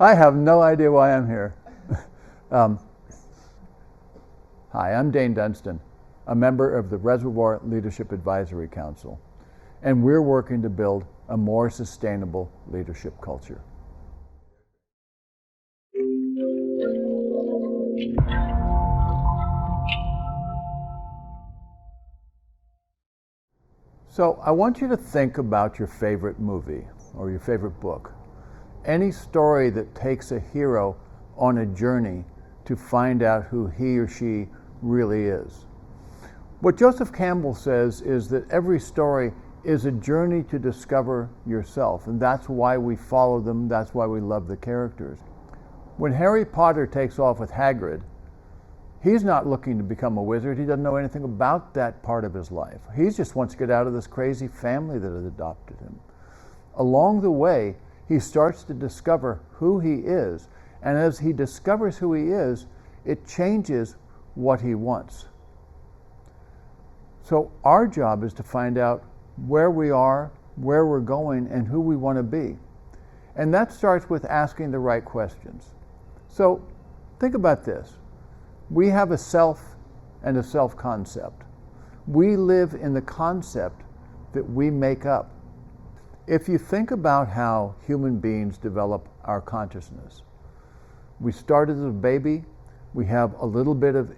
I have no idea why I'm here. Hi, I'm Dain Dunston, a member of the Reservoir Leadership Advisory Council, and we're working to build a more sustainable leadership culture. So I want you to think about your favorite movie or your favorite book. Any story that takes a hero on a journey to find out who he or she really is. What Joseph Campbell says is that every story is a journey to discover yourself, and that's why we follow them, that's why we love the characters. When Harry Potter takes off with Hagrid, he's not looking to become a wizard. He doesn't know anything about that part of his life. He just wants to get out of this crazy family that has adopted him. Along the way, he starts to discover who he is, and as he discovers who he is, it changes what he wants. So our job is to find out where we are, where we're going, and who we want to be. And that starts with asking the right questions. So think about this. We have a self and a self-concept. We live in the concept that we make up. If you think about how human beings develop our consciousness, we start as a baby, we have a little bit of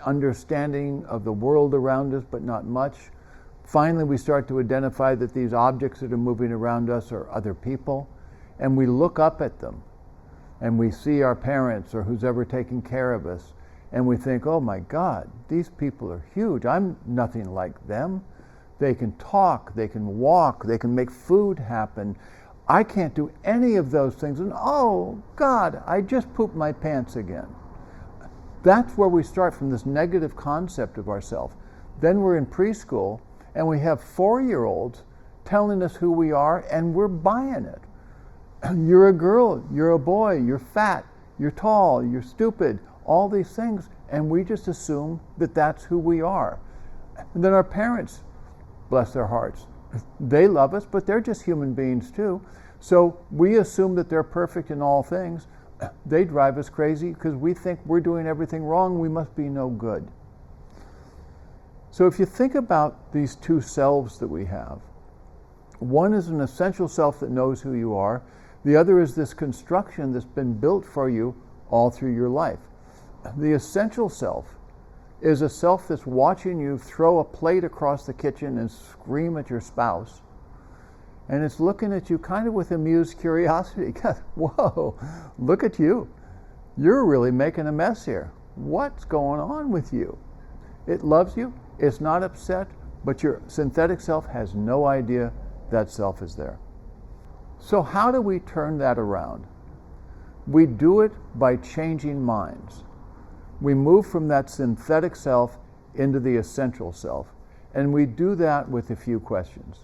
understanding of the world around us, but not much. Finally, we start to identify that these objects that are moving around us are other people, and we look up at them, and we see our parents or who's ever taking care of us, and we think, oh my God, these people are huge. I'm nothing like them. They can talk, they can walk, they can make food happen. I can't do any of those things, and oh God, I just pooped my pants again. That's where we start, from this negative concept of ourselves. Then we're in preschool, and we have 4-year-olds telling us who we are, and we're buying it. You're a girl, you're a boy, you're fat, you're tall, you're stupid, all these things, and we just assume that that's who we are. And then our parents, bless their hearts, they love us, but they're just human beings too. So we assume that they're perfect in all things. They drive us crazy because we think we're doing everything wrong, we must be no good. So if you think about these two selves that we have, one is an essential self that knows who you are. The other is this construction that's been built for you all through your life. The essential self is a self that's watching you throw a plate across the kitchen and scream at your spouse. And it's looking at you kind of with amused curiosity. Whoa, look at you. You're really making a mess here. What's going on with you? It loves you. It's not upset, but your synthetic self has no idea that self is there. So how do we turn that around? We do it by changing minds. We move from that synthetic self into the essential self, and we do that with a few questions.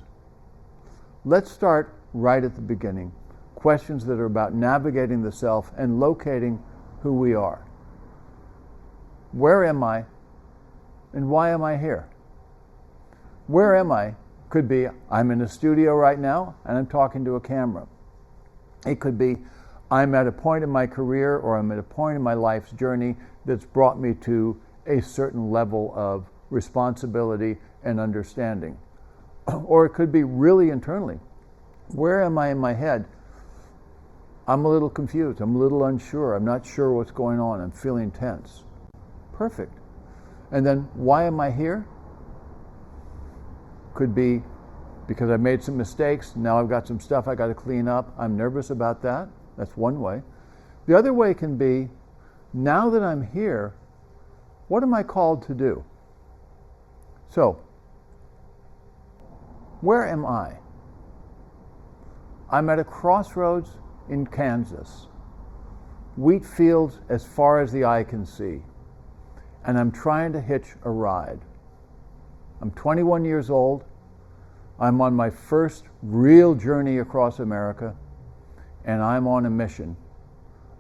Let's start right at the beginning. Questions that are about navigating the self and locating who we are. Where am I, and why am I here? Where am I could be, I'm in a studio right now and I'm talking to a camera. It could be, I'm at a point in my career or I'm at a point in my life's journey that's brought me to a certain level of responsibility and understanding. Or it could be really internally. Where am I in my head? I'm a little confused, I'm a little unsure, I'm not sure what's going on, I'm feeling tense. Perfect. And then why am I here? Could be because I made some mistakes, now I've got some stuff I got to clean up, I'm nervous about that. That's one way. The other way can be, now that I'm here, what am I called to do? So, where am I? I'm at a crossroads in Kansas. Wheat fields as far as the eye can see. And I'm trying to hitch a ride. I'm 21 years old. I'm on my first real journey across America, and I'm on a mission.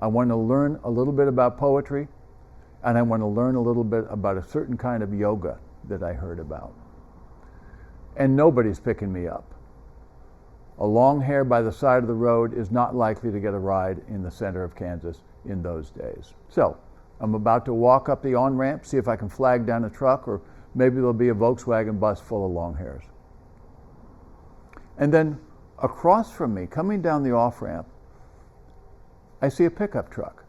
I want to learn a little bit about poetry, and I want to learn a little bit about a certain kind of yoga that I heard about. And nobody's picking me up. A long hair by the side of the road is not likely to get a ride in the center of Kansas in those days. So I'm about to walk up the on-ramp, see if I can flag down a truck, or maybe there'll be a Volkswagen bus full of long hairs. And then across from me, coming down the off-ramp, I see a pickup truck.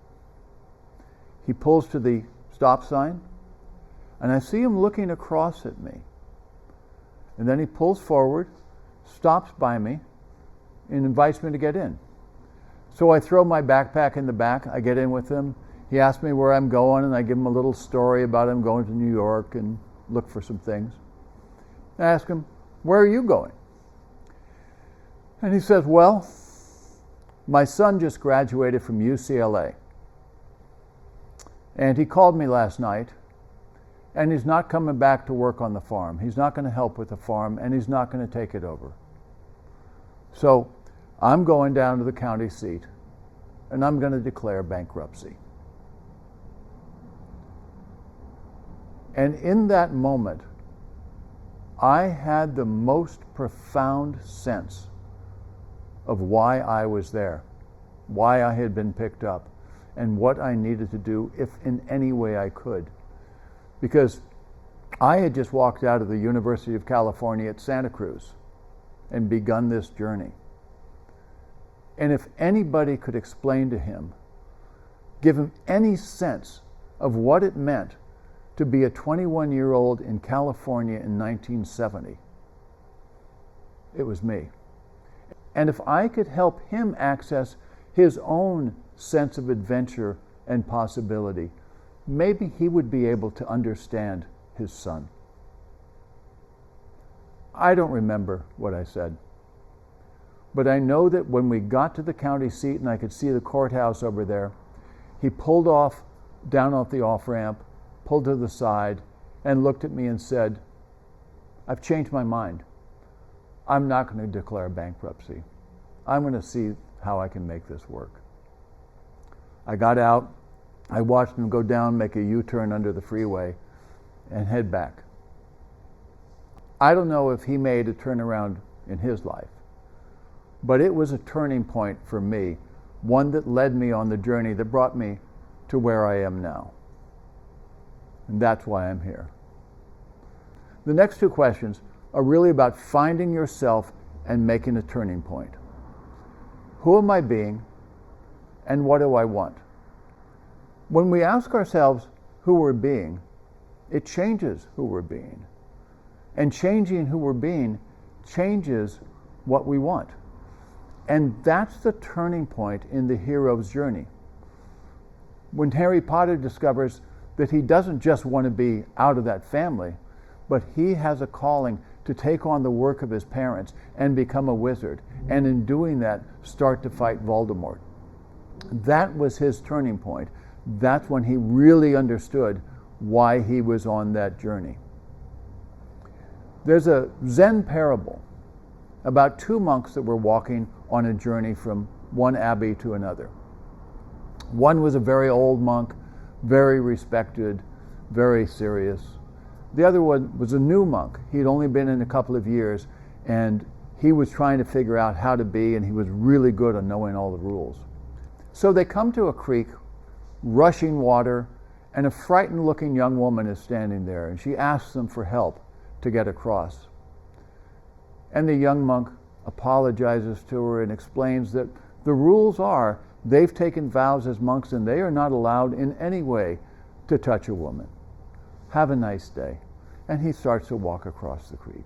He pulls to the stop sign, and I see him looking across at me. And then he pulls forward, stops by me, and invites me to get in. So I throw my backpack in the back, I get in with him. He asks me where I'm going, and I give him a little story about him going to New York and look for some things. I ask him, where are you going? And he says, well, my son just graduated from UCLA. And he called me last night, and he's not coming back to work on the farm. He's not going to help with the farm, and he's not going to take it over. So I'm going down to the county seat, and I'm going to declare bankruptcy. And in that moment, I had the most profound sense of why I was there, why I had been picked up, and what I needed to do if in any way I could. Because I had just walked out of the University of California at Santa Cruz and begun this journey. And if anybody could explain to him, give him any sense of what it meant to be a 21-year-old in California in 1970, it was me. And if I could help him access his own sense of adventure and possibility, maybe he would be able to understand his son. I don't remember what I said, but I know that when we got to the county seat and I could see the courthouse over there, he pulled off, down off the off-ramp, pulled to the side, and looked at me and said, I've changed my mind. I'm not going to declare bankruptcy. I'm going to see how I can make this work. I got out, I watched him go down, make a U-turn under the freeway, and head back. I don't know if he made a turnaround in his life, but it was a turning point for me, one that led me on the journey that brought me to where I am now. And that's why I'm here. The next two questions are really about finding yourself and making a turning point. Who am I being, and what do I want? When we ask ourselves who we're being, it changes who we're being. And changing who we're being changes what we want. And that's the turning point in the hero's journey. When Harry Potter discovers that he doesn't just want to be out of that family, but he has a calling to take on the work of his parents and become a wizard, and in doing that, start to fight Voldemort. That was his turning point. That's when he really understood why he was on that journey. There's a Zen parable about two monks that were walking on a journey from one abbey to another. One was a very old monk, very respected, very serious. The other one was a new monk. He'd only been in a couple of years, and he was trying to figure out how to be, and he was really good on knowing all the rules. So they come to a creek, rushing water, and a frightened-looking young woman is standing there, and she asks them for help to get across. And the young monk apologizes to her and explains that the rules are they've taken vows as monks and they are not allowed in any way to touch a woman. Have a nice day. And he starts to walk across the creek.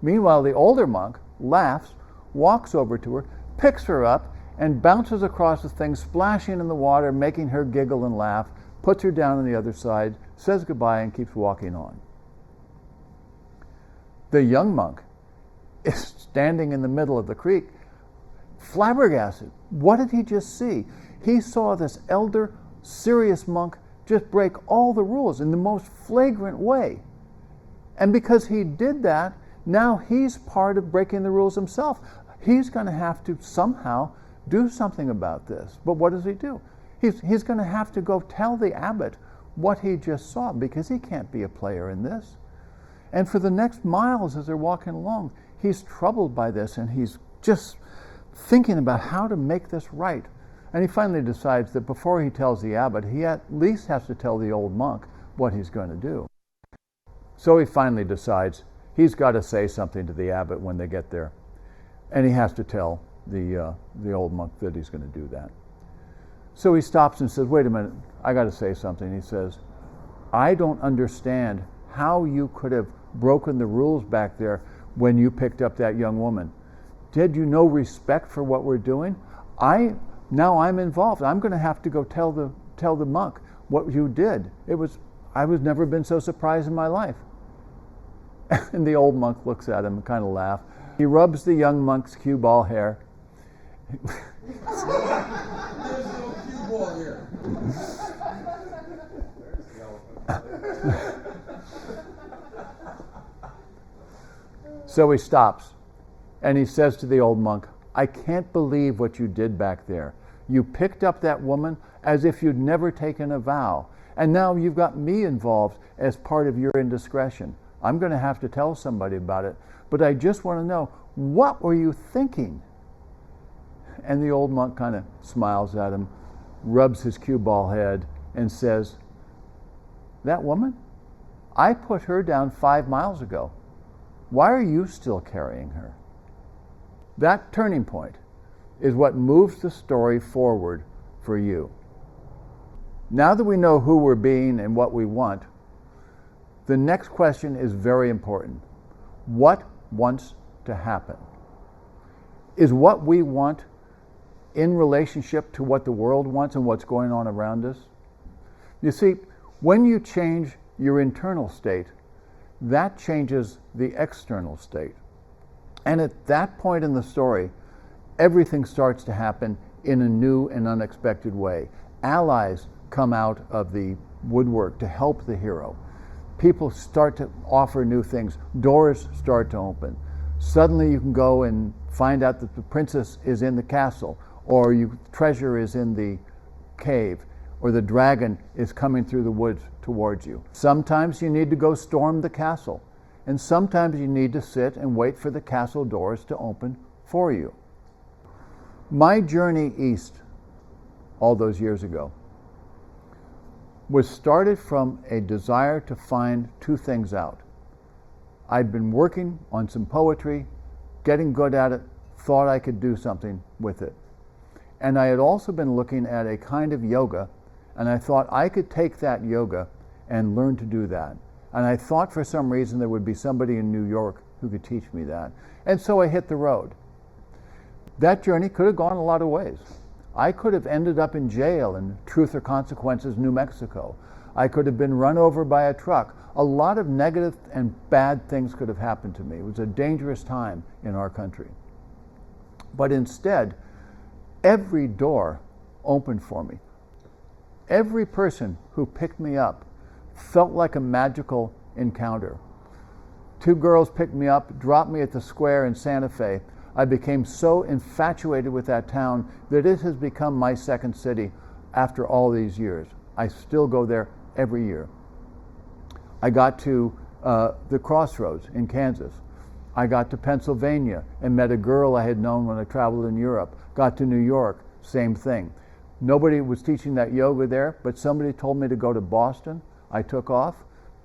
Meanwhile, the older monk laughs, walks over to her, picks her up, and bounces across the thing, splashing in the water, making her giggle and laugh, puts her down on the other side, says goodbye, and keeps walking on. The young monk is standing in the middle of the creek, flabbergasted. What did he just see? He saw this elder, serious monk just break all the rules in the most flagrant way. And because he did that, now he's part of breaking the rules himself. He's going to have to somehow do something about this. But what does he do? He's going to have to go tell the abbot what he just saw, because he can't be a player in this. And for the next miles as they're walking along, he's troubled by this, and he's just thinking about how to make this right. And he finally decides that before he tells the abbot, he at least has to tell the old monk what he's going to do. So he finally decides he's got to say something to the abbot when they get there. And he has to tell the old monk that he's going to do that. So he stops and says, wait a minute, I got to say something. He says, I don't understand how you could have broken the rules back there when you picked up that young woman. Did you no respect for what we're doing? Now I'm involved. I'm going to have to go tell the monk what you did. I was never been so surprised in my life. And the old monk looks at him and kind of laughs. He rubs the young monk's cue ball hair. There's no cue ball here. So he stops and he says to the old monk, I can't believe what you did back there. You picked up that woman as if you'd never taken a vow. And now you've got me involved as part of your indiscretion. I'm going to have to tell somebody about it. But I just want to know, what were you thinking? And the old monk kind of smiles at him, rubs his cue ball head, and says, that woman? I put her down 5 miles ago. Why are you still carrying her? That turning point is what moves the story forward for you. Now that we know who we're being and what we want, the next question is very important. What wants to happen? Is what we want in relationship to what the world wants and what's going on around us? You see, when you change your internal state, that changes the external state. And at that point in the story, everything starts to happen in a new and unexpected way. Allies come out of the woodwork to help the hero. People start to offer new things. Doors start to open. Suddenly you can go and find out that the princess is in the castle, or treasure is in the cave, or the dragon is coming through the woods towards you. Sometimes you need to go storm the castle, and sometimes you need to sit and wait for the castle doors to open for you. My journey east, all those years ago, was started from a desire to find two things out. I'd been working on some poetry, getting good at it, thought I could do something with it. And I had also been looking at a kind of yoga, and I thought I could take that yoga and learn to do that. And I thought for some reason there would be somebody in New York who could teach me that. And so I hit the road. That journey could have gone a lot of ways. I could have ended up in jail in Truth or Consequences, New Mexico. I could have been run over by a truck. A lot of negative and bad things could have happened to me. It was a dangerous time in our country. But instead, every door opened for me. Every person who picked me up felt like a magical encounter. 2 girls picked me up, dropped me at the square in Santa Fe. I became so infatuated with that town that it has become my second city after all these years. I still go there every year. I got to the Crossroads in Kansas. I got to Pennsylvania and met a girl I had known when I traveled in Europe. Got to New York, same thing. Nobody was teaching that yoga there, but somebody told me to go to Boston. I took off.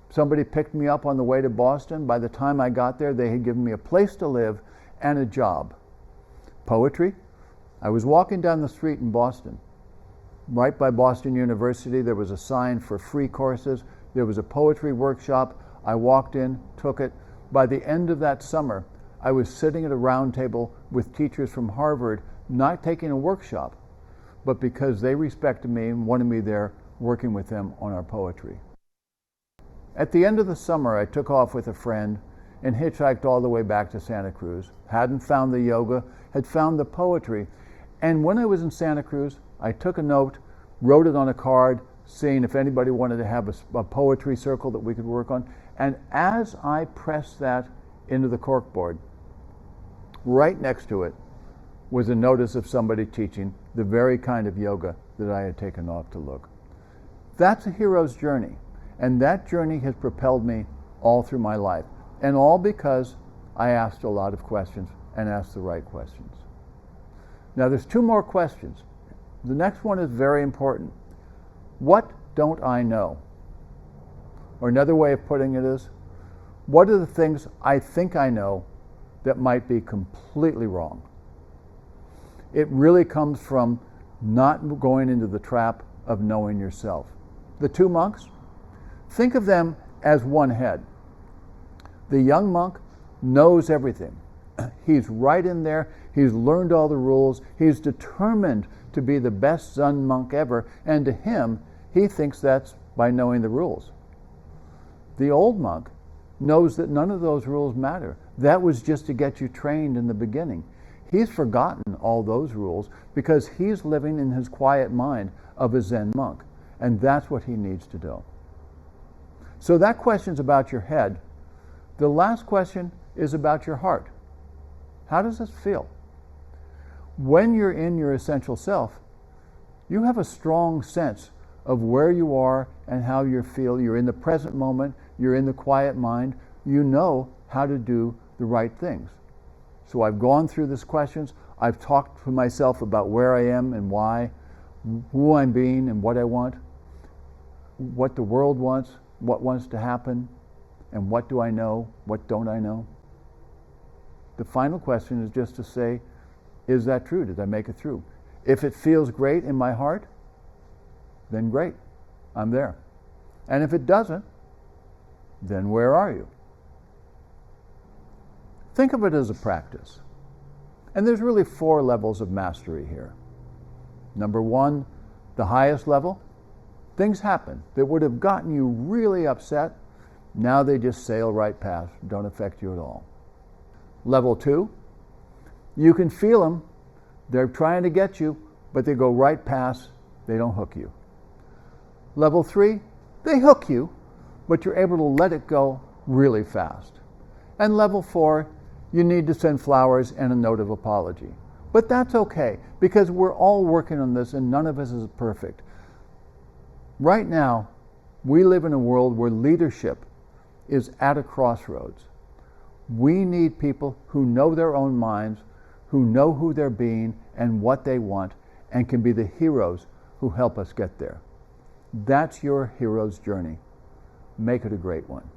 Somebody picked me up on the way to Boston. By the time I got there, they had given me a place to live and a job. Poetry. I was walking down the street in Boston. Right by Boston University, there was a sign for free courses. There was a poetry workshop. I walked in, took it. By the end of that summer, I was sitting at a round table with teachers from Harvard, not taking a workshop, but because they respected me and wanted me there working with them on our poetry. At the end of the summer, I took off with a friend and hitchhiked all the way back to Santa Cruz. Hadn't found the yoga, had found the poetry. And when I was in Santa Cruz, I took a note, wrote it on a card, seeing if anybody wanted to have a poetry circle that we could work on. And as I pressed that into the corkboard, right next to it was a notice of somebody teaching the very kind of yoga that I had taken off to look. That's a hero's journey. And that journey has propelled me all through my life. And all because I asked a lot of questions and asked the right questions. Now there's two more questions. The next one is very important. What don't I know? Or another way of putting it is, what are the things I think I know that might be completely wrong? It really comes from not going into the trap of knowing yourself. The two monks, think of them as one head. The young monk knows everything. He's right in there. He's learned all the rules. He's determined to be the best Zen monk ever. And to him, he thinks that's by knowing the rules. The old monk knows that none of those rules matter. That was just to get you trained in the beginning. He's forgotten all those rules because he's living in his quiet mind of a Zen monk. And that's what he needs to do. So that question's about your head. The last question is about your heart. How does this feel? When you're in your essential self, you have a strong sense of where you are and how you feel. You're in the present moment. You're in the quiet mind. You know how to do the right things. So I've gone through these questions. I've talked to myself about where I am and why, who I'm being and what I want, what the world wants, what wants to happen, and what do I know, what don't I know. The final question is just to say, is that true? Did I make it through? If it feels great in my heart, then great, I'm there. And if it doesn't, then where are you? Think of it as a practice. And there's really 4 levels of mastery here. Number 1, the highest level, things happen that would have gotten you really upset. Now they just sail right past, don't affect you at all. Level 2, you can feel them. They're trying to get you, but they go right past, they don't hook you. Level 3, they hook you, but you're able to let it go really fast. And level 4, you need to send flowers and a note of apology. But that's okay, because we're all working on this and none of us is perfect. Right now, we live in a world where leadership is at a crossroads. We need people who know their own minds, who know who they're being and what they want, and can be the heroes who help us get there. That's your hero's journey. Make it a great one.